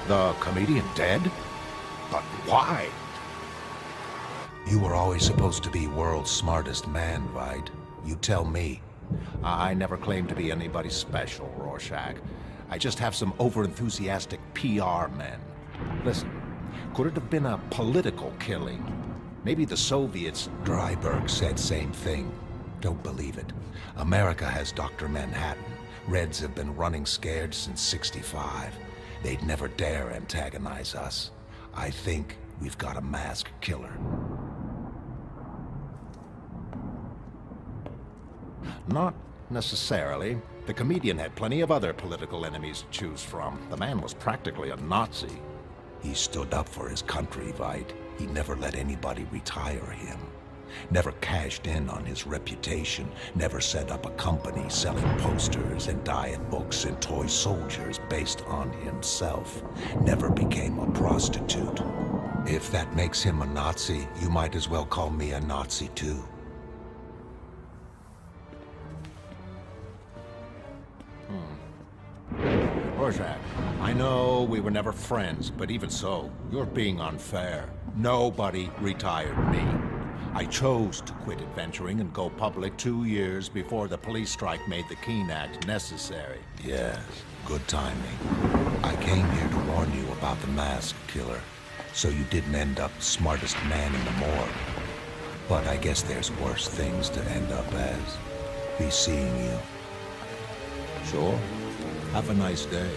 The comedian dead? But why? You were always supposed to be world's smartest man, Veidt. You tell me. I never claimed to be anybody special, Rorschach. I just have some overenthusiastic PR men. Listen, could it have been a political killing? Maybe the Soviets... Dryberg said same thing. Don't believe it. America has Dr. Manhattan. Reds have been running scared since '65. They'd never dare antagonize us. I think we've got a masked killer. Not necessarily. The comedian had plenty of other political enemies to choose from. The man was practically a Nazi. He stood up for his country, Veidt. He never let anybody retire him. Never cashed in on his reputation. Never set up a company selling posters and diet books and toy soldiers based on himself. Never became a prostitute. If that makes him a Nazi, you might as well call me a Nazi too. Rorschach, I know we were never friends, but even so, you're being unfair. Nobody retired me. I chose to quit adventuring and go public 2 years before the police strike made the Keene Act necessary. Yes, good timing. I came here to warn you about the masked killer, so you didn't end up smartest man in the morgue. But I guess there's worse things to end up as. Be seeing you. Sure. Have a nice day.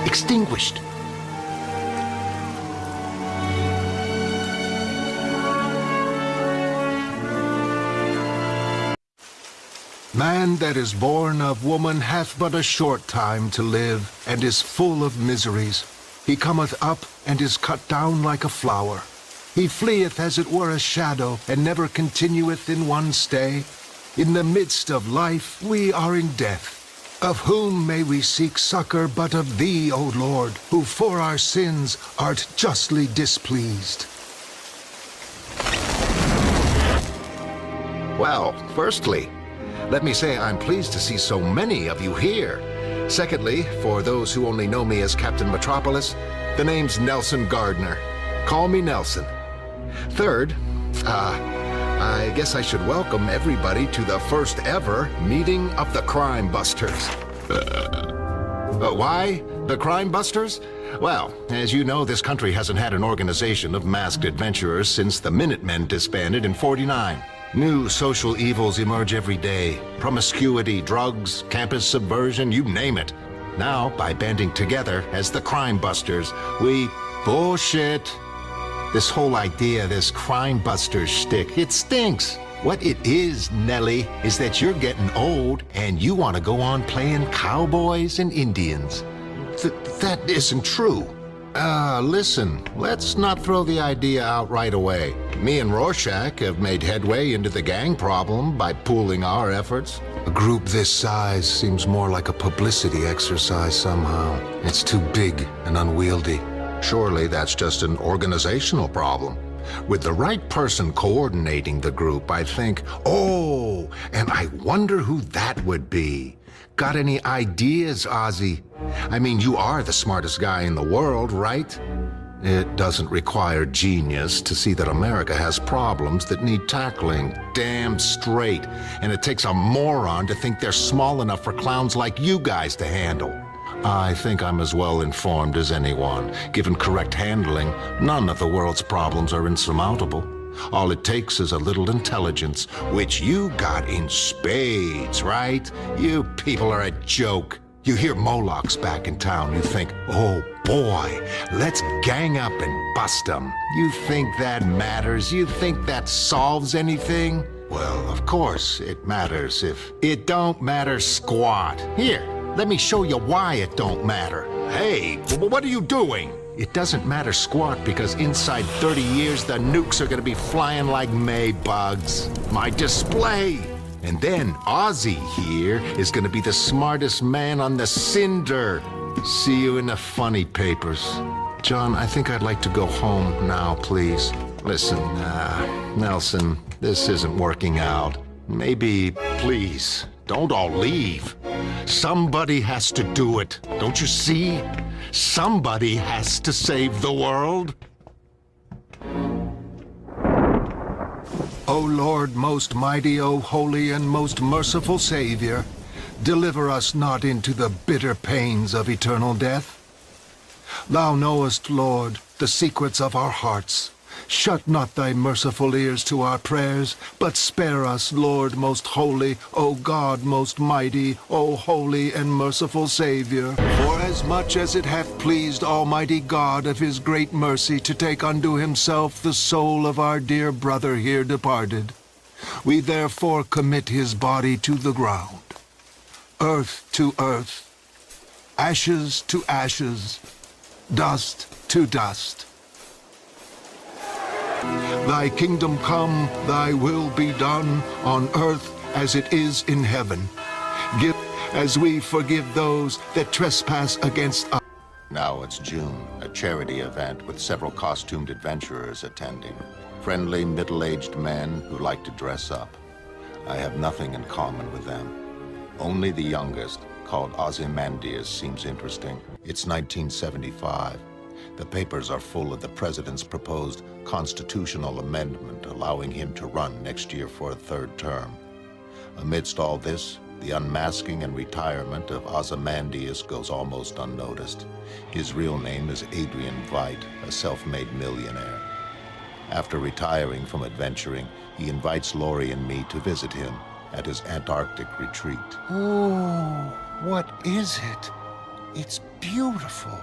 Extinguished. Man that is born of woman hath but a short time to live, and is full of miseries. He cometh up, and is cut down like a flower. He fleeth as it were a shadow, and never continueth in one stay. In the midst of life we are in death. Of whom may we seek succor but of thee, O Lord, who for our sins art justly displeased? Well, firstly, let me say I'm pleased to see so many of you here. Secondly, for those who only know me as Captain Metropolis, the name's Nelson Gardner. Call me Nelson. Third, I guess I should welcome everybody to the first ever meeting of the Crime Busters. Why the Crime Busters? Well, as you know, this country hasn't had an organization of masked adventurers since the Minutemen disbanded in '49. New social evils emerge every day. Promiscuity, drugs, campus subversion, you name it. Now, by banding together as the Crime Busters, we... Bullshit. This whole idea, this Crime Busters shtick, it stinks. What it is, Nellie, is that you're getting old and you want to go on playing cowboys and Indians. That isn't true. Listen, let's not throw the idea out right away. Me and Rorschach have made headway into the gang problem by pooling our efforts. A group this size seems more like a publicity exercise somehow. It's too big and unwieldy. Surely that's just an organizational problem. With the right person coordinating the group, I think, oh, and I wonder who that would be. Got any ideas, Ozzy? I mean, you are the smartest guy in the world, right? It doesn't require genius to see that America has problems that need tackling. Damn straight. And it takes a moron to think they're small enough for clowns like you guys to handle. I think I'm as well informed as anyone. Given correct handling, none of the world's problems are insurmountable. All it takes is a little intelligence, which you got in spades, right? You people are a joke. You hear Moloch's back in town, you think, oh boy, let's gang up and bust them. You think that matters? You think that solves anything? Well, of course it matters if it don't matter squat. Here, let me show you why it don't matter. Hey, what are you doing? It doesn't matter squat because inside 30 years the nukes are gonna be flying like May bugs. My display! And then Ozzy here is gonna be the smartest man on the cinder. See you in the funny papers. John, I think I'd like to go home now, please. Listen, Nelson, This isn't working out. Maybe, please, don't all leave. Somebody has to do it. Don't you see? Somebody has to save the world. O Lord, most mighty, O holy and most merciful Savior, deliver us not into the bitter pains of eternal death. Thou knowest, Lord, the secrets of our hearts. Shut not thy merciful ears to our prayers, but spare us, Lord most holy, O God most mighty, O holy and merciful Savior. For as much as it hath pleased Almighty God of his great mercy to take unto himself the soul of our dear brother here departed, we therefore commit his body to the ground, earth to earth, ashes to ashes, dust to dust. Thy kingdom come, thy will be done, on earth as it is in heaven. Give as we forgive those that trespass against us. Now it's June, a charity event with several costumed adventurers attending. Friendly, middle-aged men who like to dress up. I have nothing in common with them. Only the youngest, called Ozymandias, seems interesting. It's 1975. The papers are full of the president's proposed constitutional amendment allowing him to run next year for a third term. Amidst all this, the unmasking and retirement of Ozymandias goes almost unnoticed. His real name is Adrian Veidt, a self-made millionaire. After retiring from adventuring, he invites Laurie and me to visit him at his Antarctic retreat. Oh, what is it? It's beautiful.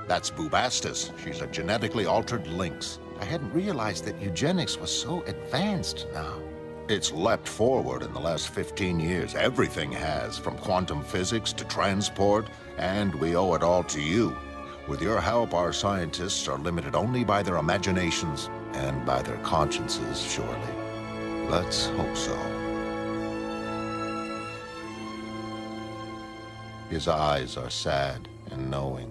That's Bubastis. She's a genetically altered lynx. I hadn't realized that eugenics was so advanced now. It's leapt forward in the last 15 years. Everything has, from quantum physics to transport, and we owe it all to you. With your help, our scientists are limited only by their imaginations and by their consciences, surely. Let's hope so. His eyes are sad and knowing.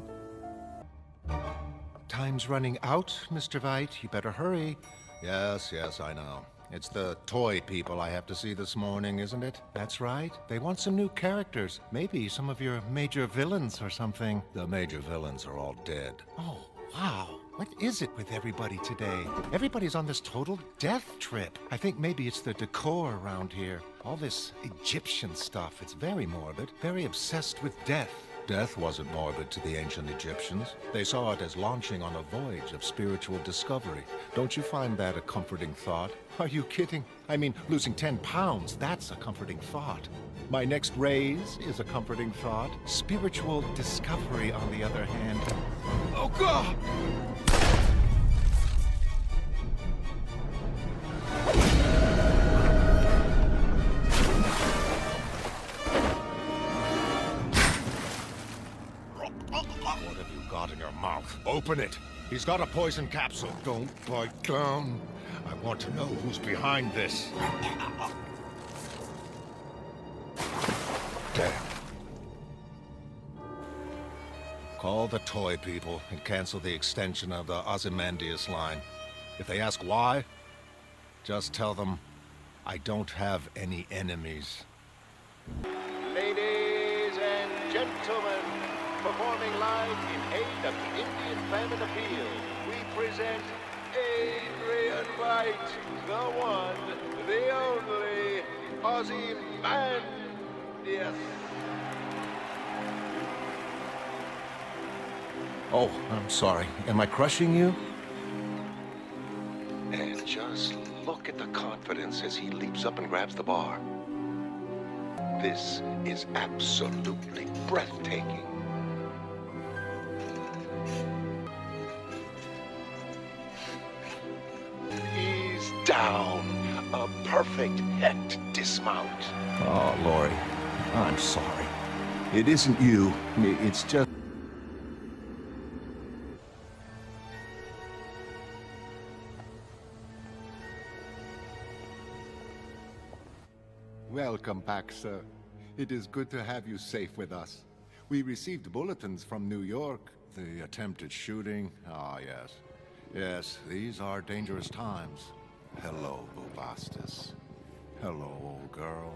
Time's running out, Mr. Veidt. You better hurry. Yes, I know. It's the toy people I have to see this morning, isn't it? That's right. They want some new characters. Maybe some of your major villains or something. The major villains are all dead. Oh, wow. What is it with everybody today? Everybody's on this total death trip. I think maybe it's the decor around here. All this Egyptian stuff. It's very morbid, very obsessed with death. Death wasn't morbid to the ancient Egyptians. They saw it as launching on a voyage of spiritual discovery. Don't you find that a comforting thought? Are you kidding? I mean, losing 10 pounds, that's a comforting thought. My next raise is a comforting thought. Spiritual discovery, on the other hand. Oh, God! What have you got in your mouth? Open it! He's got a poison capsule. Don't bite down. I want to know who's behind this. Damn. Call the toy people and cancel the extension of the Ozymandias line. If they ask why, just tell them I don't have any enemies. Ladies and gentlemen, performing live in aid of the Indian Famine Appeal, we present Adrian Veidt, the one, the only, Ozymandias. Oh, I'm sorry. Am I crushing you? And just look at the confidence as he leaps up and grabs the bar. This is absolutely breathtaking. He's down. A perfect het dismount. Oh, Laurie, I'm sorry. It isn't you. It's just... Welcome back, sir. It is good to have you safe with us. We received bulletins from New York. The attempted shooting? Ah, yes. Yes, these are dangerous times. Hello, Bubastis. Hello, old girl.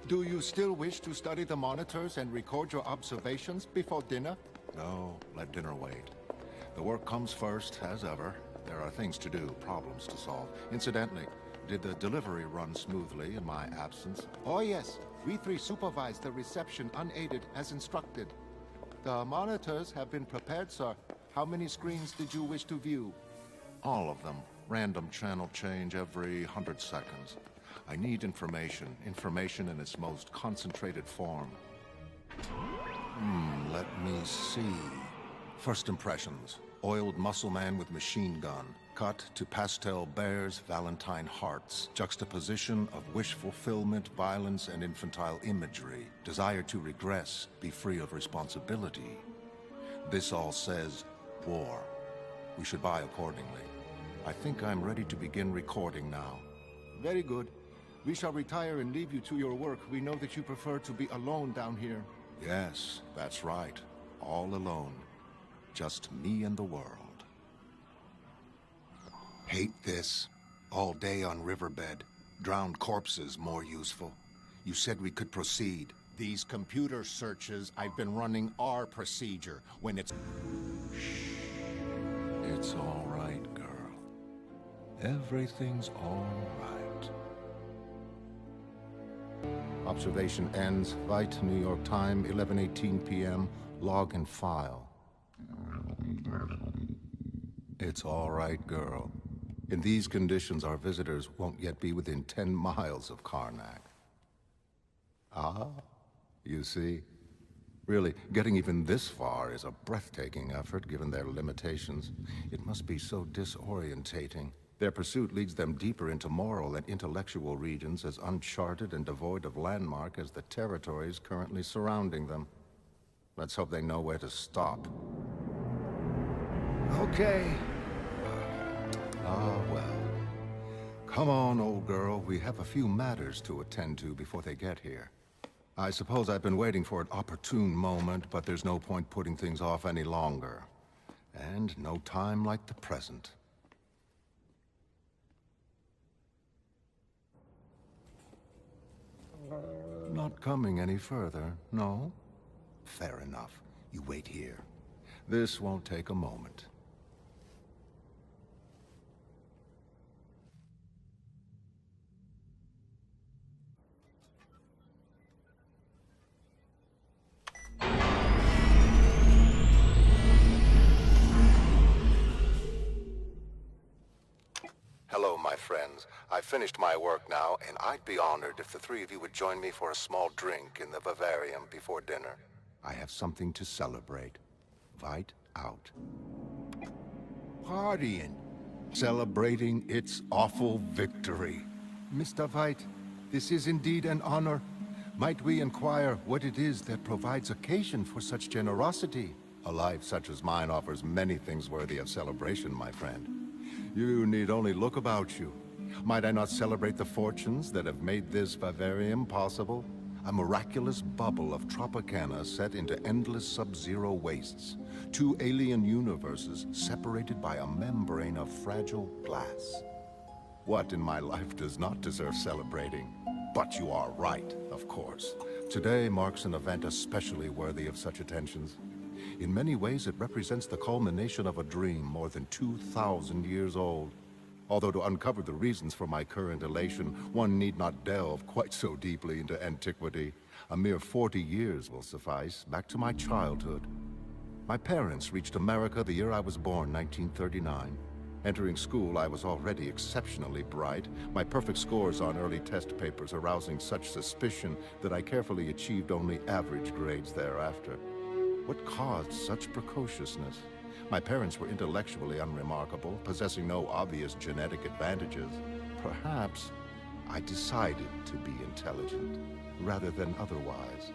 Do you still wish to study the monitors and record your observations before dinner? No, let dinner wait. The work comes first, as ever. There are things to do, problems to solve. Incidentally, did the delivery run smoothly in my absence? Oh yes, we three supervised the reception unaided as instructed. The monitors have been prepared, sir. How many screens did you wish to view? All of them. Random channel change every 100 seconds. I need information. Information in its most concentrated form. Let me see. First impressions. Oiled muscle man with machine gun. Cut to pastel bears, Valentine hearts. Juxtaposition of wish fulfillment, violence, and infantile imagery. Desire to regress, be free of responsibility. This all says war. We should buy accordingly. I think I'm ready to begin recording now. Very good. We shall retire and leave you to your work. We know that you prefer to be alone down here. Yes, that's right. All alone. Just me and the world. Hate this. All day on riverbed. Drowned corpses more useful. You said we could proceed. These computer searches I've been running are procedure. When it's... It's all right, girl. Everything's all right. Observation ends. Veidt, New York time, 11:18 p.m. Log and file. It's all right, girl. In these conditions, our visitors won't yet be within 10 miles of Karnak. Ah, you see? Really, getting even this far is a breathtaking effort, given their limitations. It must be so disorientating. Their pursuit leads them deeper into moral and intellectual regions as uncharted and devoid of landmark as the territories currently surrounding them. Let's hope they know where to stop. Okay. Ah, well. Come on, old girl. We have a few matters to attend to before they get here. I suppose I've been waiting for an opportune moment, but there's no point putting things off any longer. And no time like the present. Not coming any further, no? Fair enough. You wait here. This won't take a moment. Hello, my friends. I've finished my work now, and I'd be honored if the three of you would join me for a small drink in the vivarium before dinner. I have something to celebrate. Veidt out. Partying. Celebrating its awful victory. Mr. Veidt, this is indeed an honor. Might we inquire what it is that provides occasion for such generosity? A life such as mine offers many things worthy of celebration, my friend. You need only look about you. Might I not celebrate the fortunes that have made this vivarium possible? A miraculous bubble of Tropicana set into endless sub-zero wastes. 2 alien universes separated by a membrane of fragile glass. What in my life does not deserve celebrating? But you are right, of course. Today marks an event especially worthy of such attentions. In many ways, it represents the culmination of a dream more than 2,000 years old. Although to uncover the reasons for my current elation, one need not delve quite so deeply into antiquity. A mere 40 years will suffice, back to my childhood. My parents reached America the year I was born, 1939. Entering school, I was already exceptionally bright, my perfect scores on early test papers arousing such suspicion that I carefully achieved only average grades thereafter. What caused such precociousness? My parents were intellectually unremarkable, possessing no obvious genetic advantages. Perhaps I decided to be intelligent, rather than otherwise.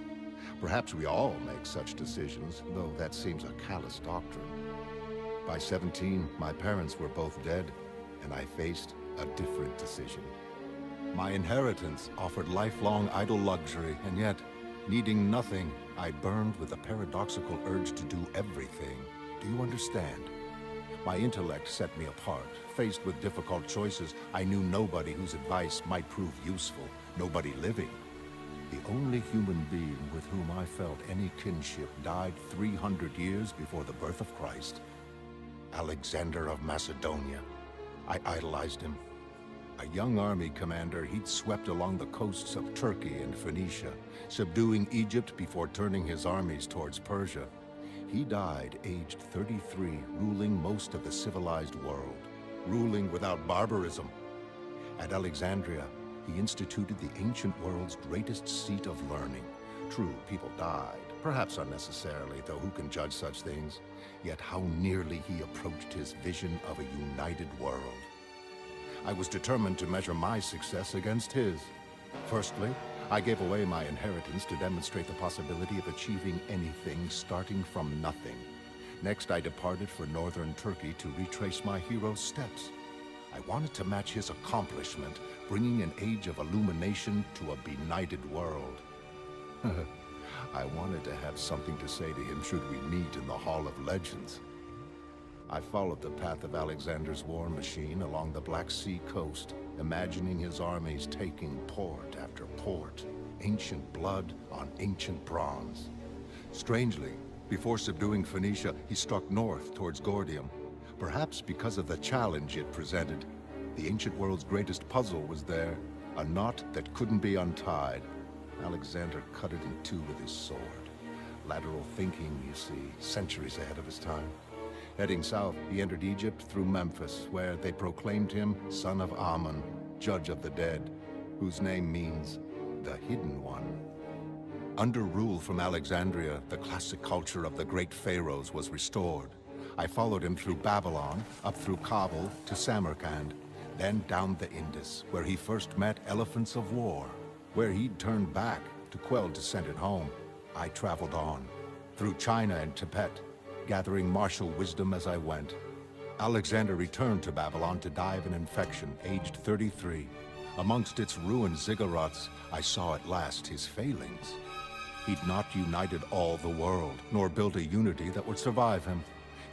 Perhaps we all make such decisions, though that seems a callous doctrine. By 17, my parents were both dead, and I faced a different decision. My inheritance offered lifelong idle luxury, and yet, needing nothing, I burned with a paradoxical urge to do everything. Do you understand? My intellect set me apart. Faced with difficult choices, I knew nobody whose advice might prove useful, nobody living. The only human being with whom I felt any kinship died 300 years before the birth of Christ. Alexander of Macedonia. I idolized him. A young army commander, he'd swept along the coasts of Turkey and Phoenicia, subduing Egypt before turning his armies towards Persia. He died aged 33, ruling most of the civilized world, ruling without barbarism. At Alexandria, he instituted the ancient world's greatest seat of learning. True, people died, perhaps unnecessarily, though who can judge such things? Yet how nearly he approached his vision of a united world. I was determined to measure my success against his. Firstly, I gave away my inheritance to demonstrate the possibility of achieving anything starting from nothing. Next, I departed for northern Turkey to retrace my hero's steps. I wanted to match his accomplishment, bringing an age of illumination to a benighted world. I wanted to have something to say to him should we meet in the Hall of Legends. I followed the path of Alexander's war machine along the Black Sea coast, imagining his armies taking port after port, ancient blood on ancient bronze. Strangely, before subduing Phoenicia, he struck north towards Gordium. Perhaps because of the challenge it presented. The ancient world's greatest puzzle was there, a knot that couldn't be untied. Alexander cut it in two with his sword. Lateral thinking, you see, centuries ahead of his time. Heading south, he entered Egypt through Memphis, where they proclaimed him son of Ammon, judge of the dead, whose name means the Hidden One. Under rule from Alexandria, the classic culture of the great pharaohs was restored. I followed him through Babylon, up through Kabul to Samarkand, then down the Indus, where he first met elephants of war. Where he'd turned back to quell dissent at home, I traveled on, through China and Tibet, gathering martial wisdom as I went. Alexander returned to Babylon to die of an infection, aged 33. Amongst its ruined ziggurats, I saw at last his failings. He'd not united all the world, nor built a unity that would survive him.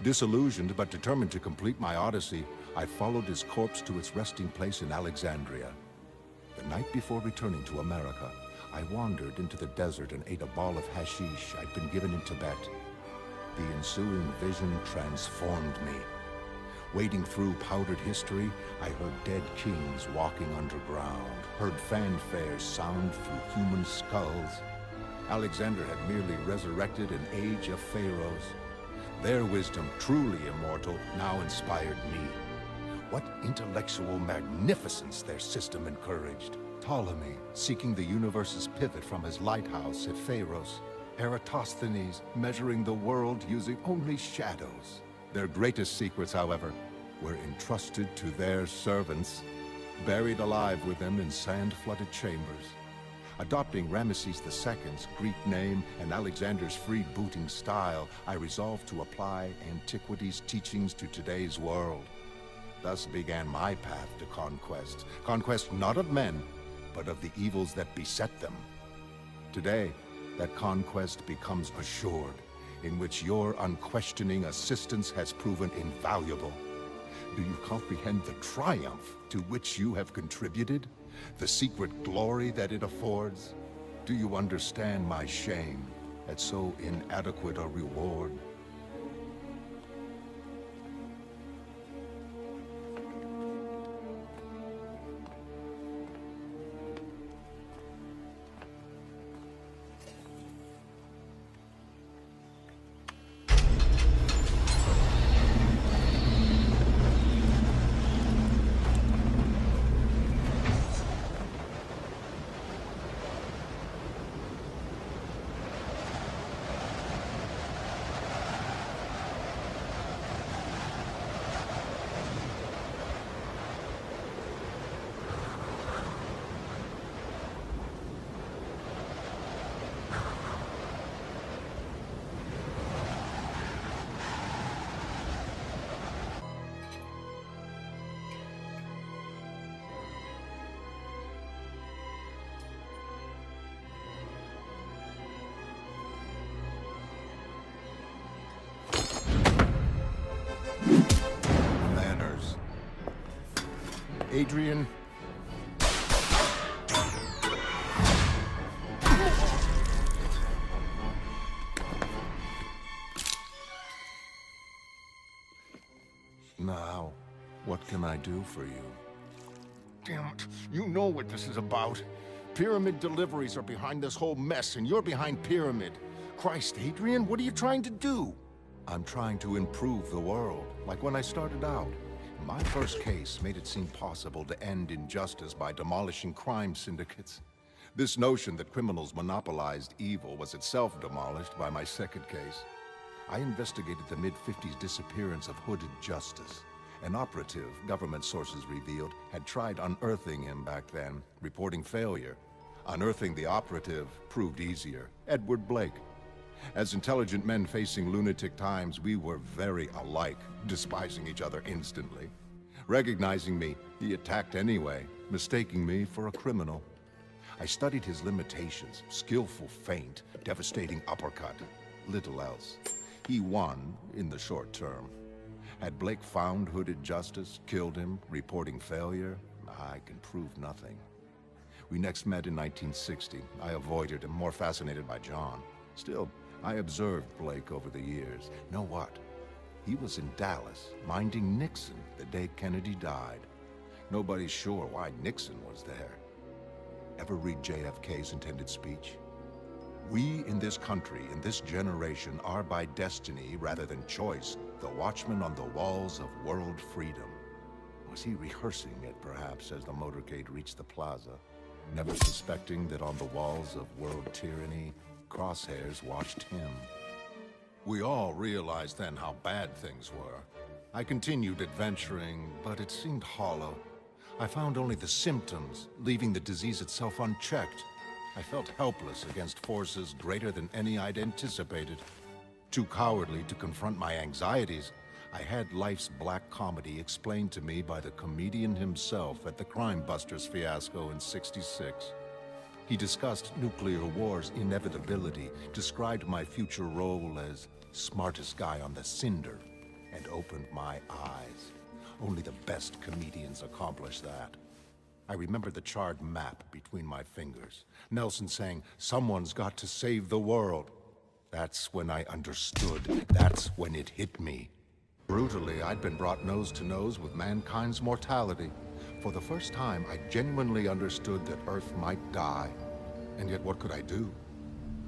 Disillusioned but determined to complete my odyssey, I followed his corpse to its resting place in Alexandria. The night before returning to America, I wandered into the desert and ate a ball of hashish I'd been given in Tibet. The ensuing vision transformed me. Wading through powdered history, I heard dead kings walking underground, heard fanfares sound through human skulls. Alexander had merely resurrected an age of pharaohs. Their wisdom, truly immortal, now inspired me. What intellectual magnificence their system encouraged. Ptolemy, seeking the universe's pivot from his lighthouse at Pharos. Eratosthenes, measuring the world using only shadows. Their greatest secrets, however, were entrusted to their servants, buried alive with them in sand-flooded chambers. Adopting Ramesses II's Greek name and Alexander's freebooting style, I resolved to apply antiquity's teachings to today's world. Thus began my path to conquest. Conquest not of men, but of the evils that beset them. Today, that conquest becomes assured, in which your unquestioning assistance has proven invaluable. Do you comprehend the triumph to which you have contributed? The secret glory that it affords? Do you understand my shame at so inadequate a reward? Adrian. Now, what can I do for you? Damn it, you know what this is about. Pyramid deliveries are behind this whole mess, and you're behind Pyramid. Christ, Adrian, what are you trying to do? I'm trying to improve the world, like when I started out. My first case made it seem possible to end injustice by demolishing crime syndicates. This notion that criminals monopolized evil was itself demolished by my second case. I investigated the mid-50s disappearance of Hooded Justice. An operative, government sources revealed, had tried unearthing him back then, reporting failure. Unearthing the operative proved easier. Edward Blake. As intelligent men facing lunatic times, we were very alike, despising each other instantly. Recognizing me, he attacked anyway, mistaking me for a criminal. I studied his limitations: skillful feint, devastating uppercut, little else. He won in the short term. Had Blake found Hooded Justice, killed him, reporting failure, I can prove nothing. We next met in 1960. I avoided him, more fascinated by John. Still, I observed Blake over the years. Know what? He was in Dallas, minding Nixon the day Kennedy died. Nobody's sure why Nixon was there. Ever read JFK's intended speech? We in this country, in this generation, are by destiny rather than choice, the watchmen on the walls of world freedom. Was he rehearsing it, perhaps, as the motorcade reached the plaza, never suspecting that on the walls of world tyranny, crosshairs watched him? We all realized then how bad things were. I continued adventuring, but it seemed hollow. I found only the symptoms, leaving the disease itself unchecked. I felt helpless against forces greater than any I'd anticipated. Too cowardly to confront my anxieties, I had life's black comedy explained to me by the comedian himself at the Crime Busters fiasco in '66. He discussed nuclear war's inevitability, described my future role as smartest guy on the cinder, and opened my eyes. Only the best comedians accomplish that. I remember the charred map between my fingers. Nelson saying, "Someone's got to save the world." That's when I understood. That's when it hit me. Brutally, I'd been brought nose to nose with mankind's mortality. For the first time, I genuinely understood that Earth might die. And yet what could I do?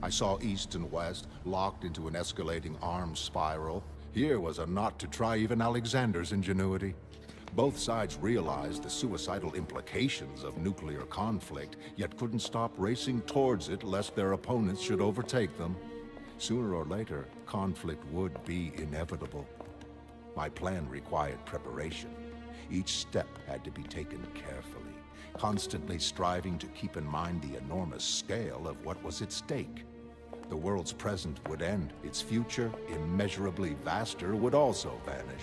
I saw East and West, locked into an escalating arms spiral. Here was a knot to try even Alexander's ingenuity. Both sides realized the suicidal implications of nuclear conflict, yet couldn't stop racing towards it lest their opponents should overtake them. Sooner or later, conflict would be inevitable. My plan required preparation. Each step had to be taken carefully, constantly striving to keep in mind the enormous scale of what was at stake. The world's present would end. Its future, immeasurably vaster, would also vanish.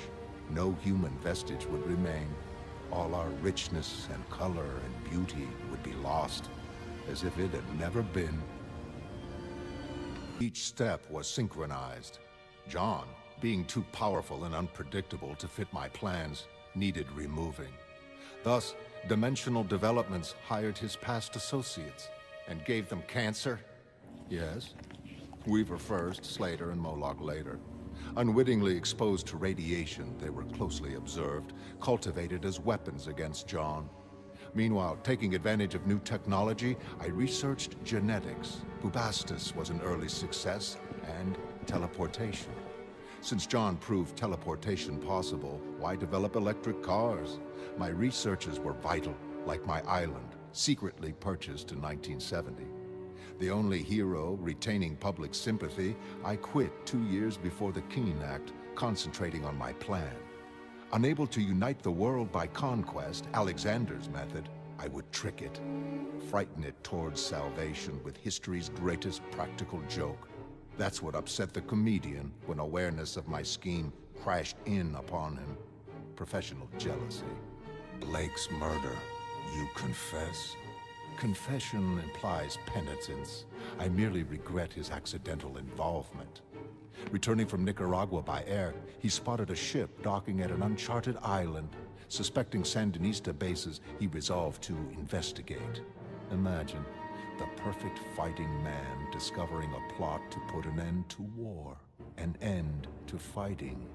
No human vestige would remain. All our richness and color and beauty would be lost, as if it had never been. Each step was synchronized. John, being too powerful and unpredictable to fit my plans, needed removing. Thus, Dimensional Developments hired his past associates and gave them cancer. Yes, Weaver first, Slater, and Moloch later. Unwittingly exposed to radiation, they were closely observed, cultivated as weapons against John. Meanwhile, taking advantage of new technology, I researched genetics. Bubastis was an early success, and teleportation. Since John proved teleportation possible, why develop electric cars? My researches were vital, like my island, secretly purchased in 1970. The only hero retaining public sympathy, I quit 2 years before the Keene Act, concentrating on my plan. Unable to unite the world by conquest, Alexander's method, I would trick it, frighten it towards salvation with history's greatest practical joke. That's what upset the comedian when awareness of my scheme crashed in upon him. Professional jealousy. Blake's murder. You confess? Confession implies penitence. I merely regret his accidental involvement. Returning from Nicaragua by air, he spotted a ship docking at an uncharted island. Suspecting Sandinista bases, he resolved to investigate. Imagine, the perfect fighting man discovering a plot to put an end to war, an end to fighting.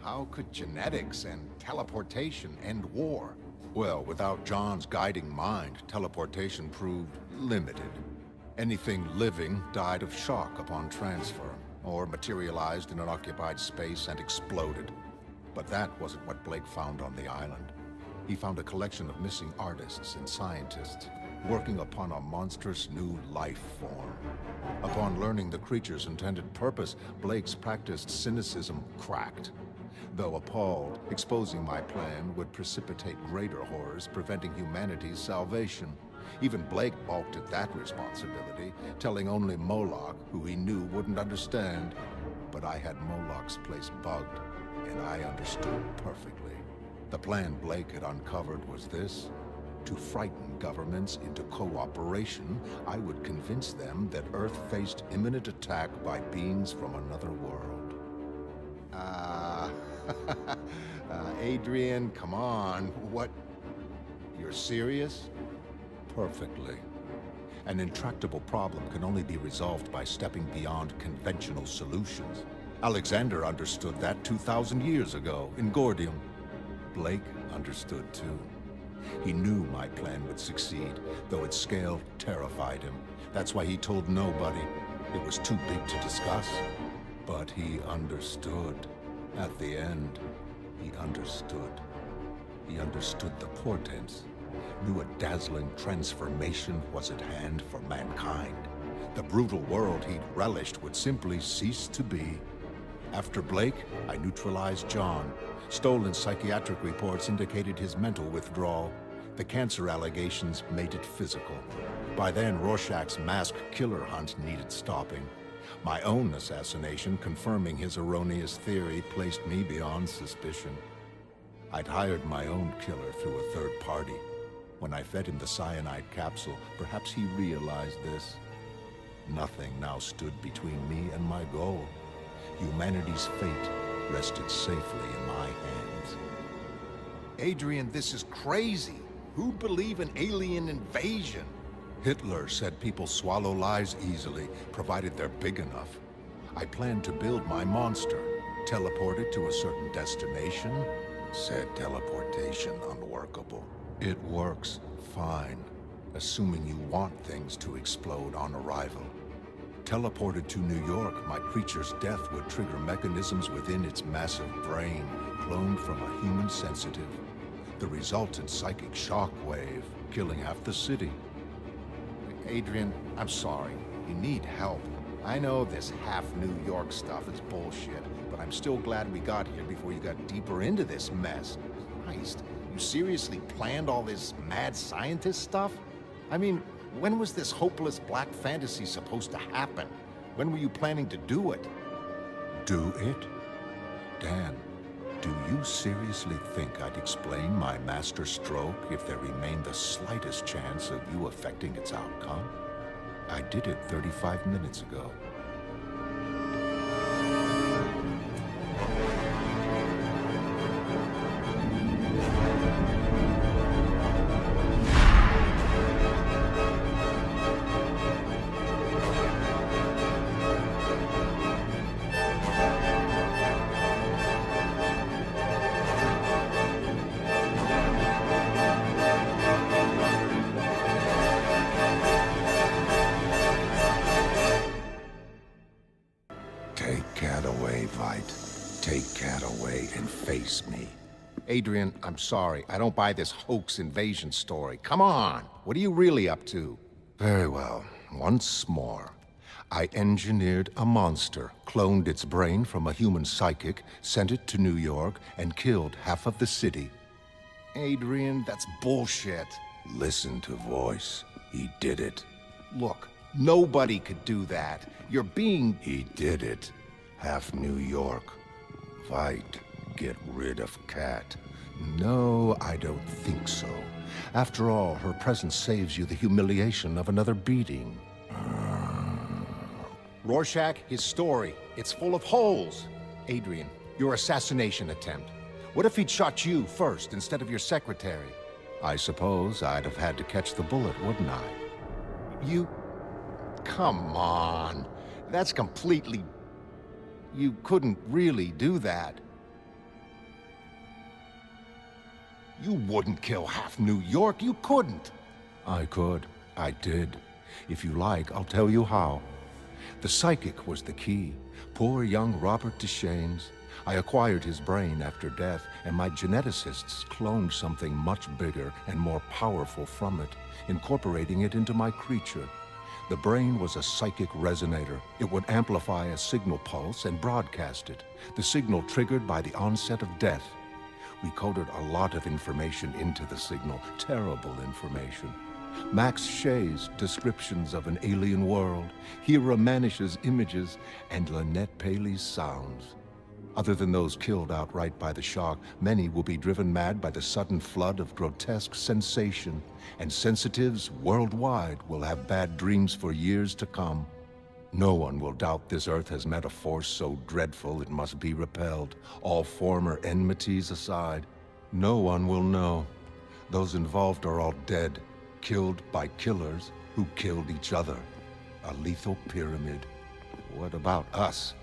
How could genetics and teleportation end war? Well, without John's guiding mind, teleportation proved limited. Anything living died of shock upon transfer, or materialized in an occupied space and exploded. But that wasn't what Blake found on the island. He found a collection of missing artists and scientists, working upon a monstrous new life form. Upon learning the creature's intended purpose, Blake's practiced cynicism cracked. Though appalled, exposing my plan would precipitate greater horrors, preventing humanity's salvation. Even Blake balked at that responsibility, telling only Moloch, who he knew wouldn't understand. But I had Moloch's place bugged, and I understood perfectly. The plan Blake had uncovered was this: to frighten governments into cooperation, I would convince them that Earth faced imminent attack by beings from another world. Adrian, come on. What? You're serious? Perfectly. An intractable problem can only be resolved by stepping beyond conventional solutions. Alexander understood that 2,000 years ago in Gordium. Blake understood too. He knew my plan would succeed, though its scale terrified him. That's why he told nobody. It was too big to discuss. But he understood. At the end, he understood. He understood the portents, knew a dazzling transformation was at hand for mankind. The brutal world he'd relished would simply cease to be. After Blake, I neutralized John. Stolen psychiatric reports indicated his mental withdrawal. The cancer allegations made it physical. By then, Rorschach's masked killer hunt needed stopping. My own assassination, confirming his erroneous theory, placed me beyond suspicion. I'd hired my own killer through a third party. When I fed him the cyanide capsule, perhaps he realized this. Nothing now stood between me and my goal. Humanity's fate rested safely in my hands. Adrian, this is crazy. Who'd believe in alien invasion? Hitler said people swallow lies easily, provided they're big enough. I planned to build my monster, teleport it to a certain destination. Said teleportation unworkable. It works fine, assuming you want things to explode on arrival. Teleported to New York, my creature's death would trigger mechanisms within its massive brain, cloned from a human sensitive. The resultant psychic shockwave, killing half the city. Adrian, I'm sorry. You need help. I know this half New York stuff is bullshit, but I'm still glad we got here before you got deeper into this mess. Christ, you seriously planned all this mad scientist stuff? I mean, when was this hopeless black fantasy supposed to happen? When were you planning to do it? Do it? Dan, do you seriously think I'd explain my master stroke if there remained the slightest chance of you affecting its outcome? I did it 35 minutes ago. Take Cat away, Veidt. Take Cat away and face me. Adrian, I'm sorry. I don't buy this hoax invasion story. Come on! What are you really up to? Very well. Once more. I engineered a monster, cloned its brain from a human psychic, sent it to New York, and killed half of the city. Adrian, that's bullshit. Listen to voice. He did it. Look, nobody could do that. You're being... He did it. Half New York. Veidt, get rid of Cat. No, I don't think so. After all, her presence saves you the humiliation of another beating. Rorschach, his story, it's full of holes. Adrian, your assassination attempt. What if he'd shot you first instead of your secretary? I suppose I'd have had to catch the bullet, wouldn't I? You... Come on. That's completely... You couldn't really do that. You wouldn't kill half New York. You couldn't. I could. I did. If you like, I'll tell you how. The psychic was the key. Poor young Robert Deschaines. I acquired his brain after death, and my geneticists cloned something much bigger and more powerful from it, incorporating it into my creature. The brain was a psychic resonator. It would amplify a signal pulse and broadcast it, the signal triggered by the onset of death. We coded a lot of information into the signal, terrible information. Max Shay's descriptions of an alien world, Hira Manish's images, and Lynette Paley's sounds. Other than those killed outright by the shock, many will be driven mad by the sudden flood of grotesque sensation, and sensitives worldwide will have bad dreams for years to come. No one will doubt this Earth has met a force so dreadful it must be repelled, all former enmities aside. No one will know. Those involved are all dead, killed by killers who killed each other. A lethal pyramid. What about us?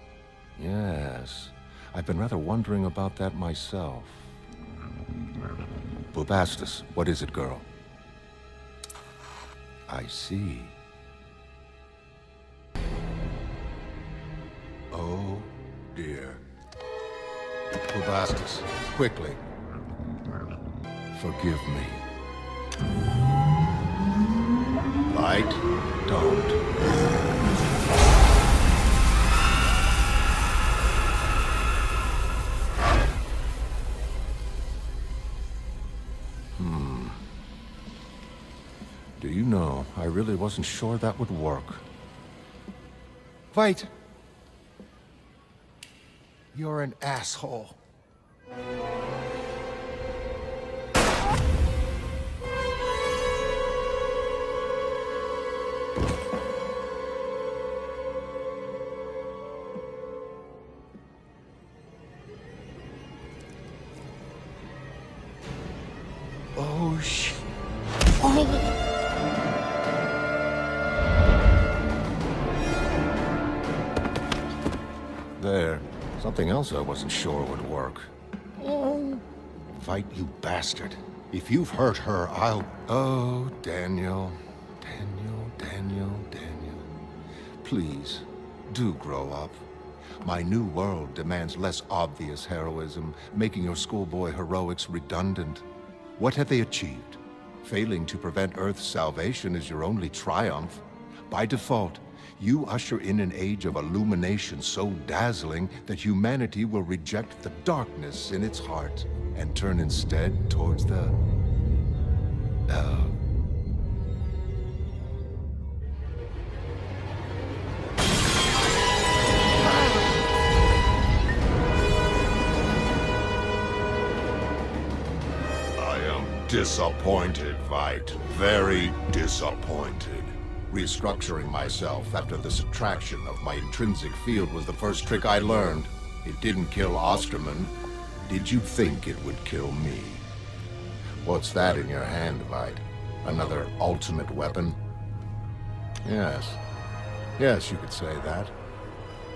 Yes, I've been rather wondering about that myself. Bubastis, what is it, girl? I see. Oh, dear. Bubastis, quickly. Forgive me. Light, don't. Do you know, I really wasn't sure that would work. Veidt! You're an asshole. Oh, shit. Oh! There. Something else I wasn't sure would work. Oh. Veidt, you bastard. If you've hurt her, I'll... Oh, Daniel. Daniel. Please, do grow up. My new world demands less obvious heroism, making your schoolboy heroics redundant. What have they achieved? Failing to prevent Earth's salvation is your only triumph. By default, you usher in an age of illumination so dazzling that humanity will reject the darkness in its heart and turn instead towards the... I am disappointed, Veidt. Very disappointed. Restructuring myself after the subtraction of my intrinsic field was the first trick I learned. It didn't kill Osterman. Did you think it would kill me? What's that in your hand, Veidt? Another ultimate weapon? Yes. Yes, you could say that.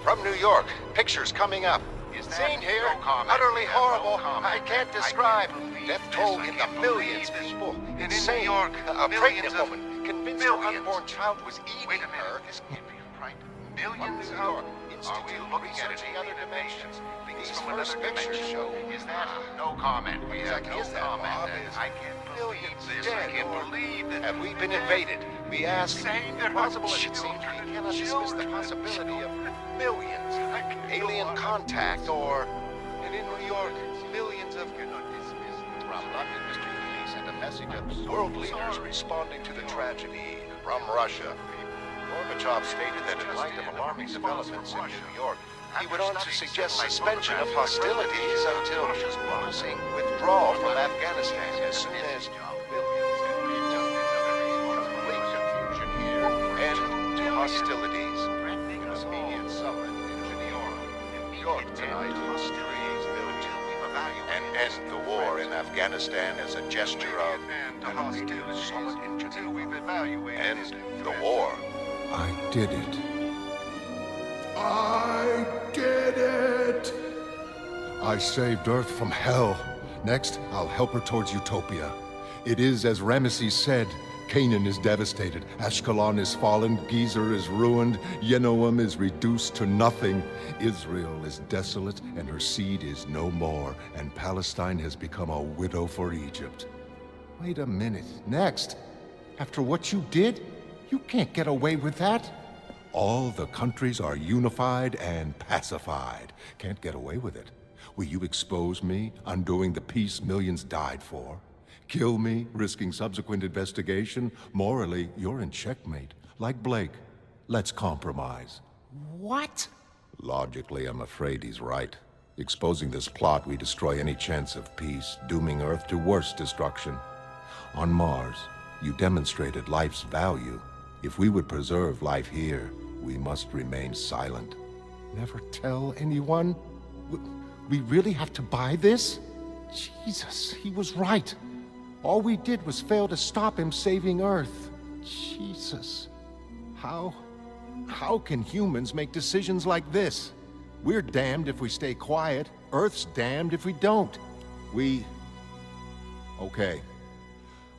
From New York, pictures coming up. Scene here, utterly horrible. I can't describe. Death toll in the millions. People insane. In New York, a pregnant woman convinced her unborn child was eating her. This can't be right. Millions of... Are we looking at any other dimensions? These first pictures show... Is that... No comment. We have no comment. I can't believe this. I can't believe that... Have we been invaded? We ask... Impossible as it seems, we cannot dismiss the possibility of millions. Alien contact or... And in New York, millions of... From London, Mr. Healy sent a message of world leaders responding to the tragedy from Russia. Gorbachev stated that in light of alarming developments in New York, he went on to suggest suspension of hostilities until forcing withdrawal from Afghanistan as soon as complete confusion here and to hostilities. Immediate summit in Geneva. New York tonight. Hostilities until we and end the war in Afghanistan as a gesture of solid ingenuity. End the war. I did it. I did it! I saved Earth from hell. Next, I'll help her towards utopia. It is as Ramesses said, Canaan is devastated, Ashkelon is fallen, Gezer is ruined, Yenoam is reduced to nothing. Israel is desolate, and her seed is no more, and Palestine has become a widow for Egypt. Wait a minute. Next, after what you did, you can't get away with that. All the countries are unified and pacified. Can't get away with it. Will you expose me, undoing the peace millions died for? Kill me, risking subsequent investigation? Morally, you're in checkmate. Like Blake. Let's compromise. What? Logically, I'm afraid he's right. Exposing this plot, we destroy any chance of peace, dooming Earth to worse destruction. On Mars, you demonstrated life's value. If we would preserve life here, we must remain silent. Never tell anyone? We really have to buy this? Jesus, he was right. All we did was fail to stop him saving Earth. Jesus. How can humans make decisions like this? We're damned if we stay quiet. Earth's damned if we don't. Okay.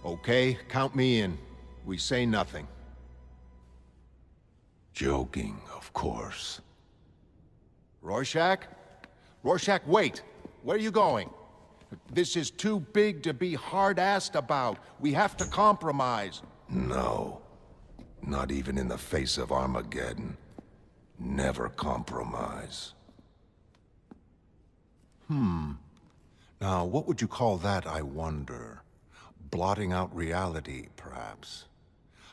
Okay, count me in. We say nothing. Joking, of course. Rorschach? Rorschach, wait! Where are you going? This is too big to be hard-assed about. We have to compromise. No. Not even in the face of Armageddon. Never compromise. Now, what would you call that, I wonder? Blotting out reality, perhaps.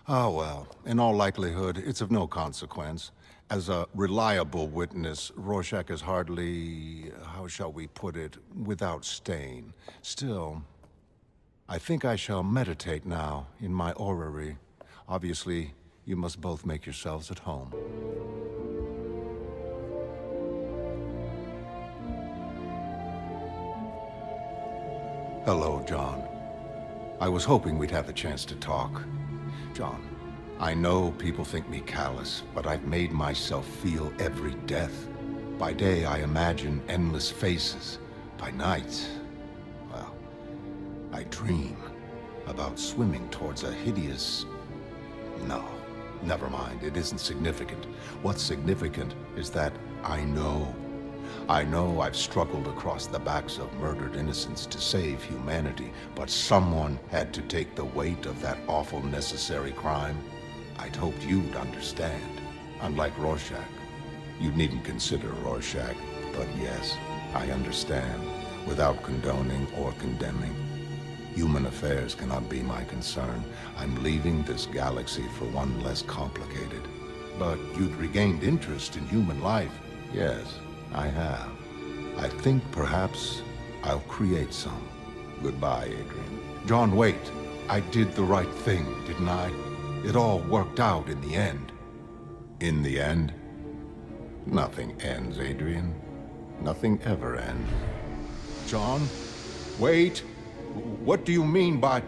Oh, well, in all likelihood, it's of no consequence. As a reliable witness, Rorschach is hardly, how shall we put it, without stain. Still, I think I shall meditate now in my orrery. Obviously, you must both make yourselves at home. Hello, John. I was hoping we'd have the chance to talk. John, I know people think me callous, but I've made myself feel every death. By day, I imagine endless faces. By night, well, I dream about swimming towards a hideous... No, never mind, it isn't significant. What's significant is that I know I've struggled across the backs of murdered innocents to save humanity, but someone had to take the weight of that awful necessary crime. I'd hoped you'd understand. Unlike Rorschach. You needn't consider Rorschach, but yes, I understand, without condoning or condemning. Human affairs cannot be my concern. I'm leaving this galaxy for one less complicated. But you'd regained interest in human life. Yes, I have. I think perhaps I'll create some. Goodbye, Adrian. John, wait. I did the right thing, didn't I? It all worked out in the end. In the end? Nothing ends, Adrian. Nothing ever ends. John, wait. What do you mean by...